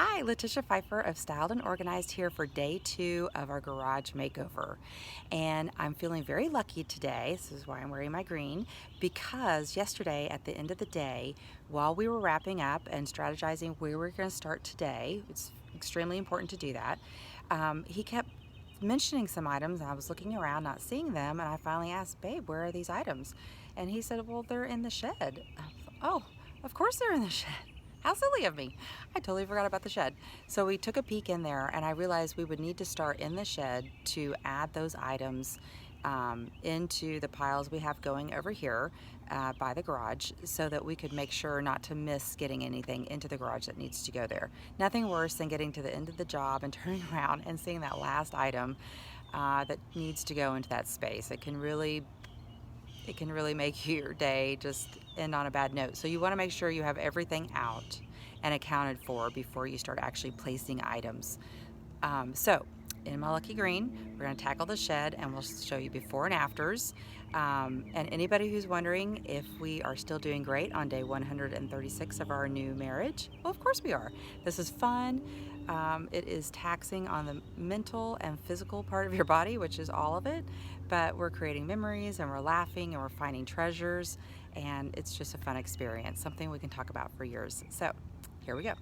Hi, Letitia Pfeiffer of Styled and Organized here for day 2 of our garage makeover. And I'm feeling very lucky today, this is why I'm wearing my green, because yesterday at the end of the day, while we were wrapping up and strategizing where we're going to start today, it's extremely important to do that, he kept mentioning some items and I was looking around not seeing them, and I finally asked, "Babe, where are these items?" And he said, "Well, they're in the shed." Oh, of course they're in the shed. How silly of me. I totally forgot about the shed. So we took a peek in there and I realized we would need to start in the shed to add those items into the piles we have going over here by the garage, so that we could make sure not to miss getting anything into the garage that needs to go there. Nothing worse than getting to the end of the job and turning around and seeing that last item that needs to go into that space. It can really make your day just end on a bad note. So you want to make sure you have everything out and accounted for before you start actually placing items. So in my lucky green, we're going to tackle the shed and we'll show you before and afters. And anybody who's wondering if we are still doing great on day 136 of our new marriage, well, of course we are. This is fun. It is taxing on the mental and physical part of your body, which is all of it, but we're creating memories and we're laughing and we're finding treasures, and it's just a fun experience, something we can talk about for years. So here we go.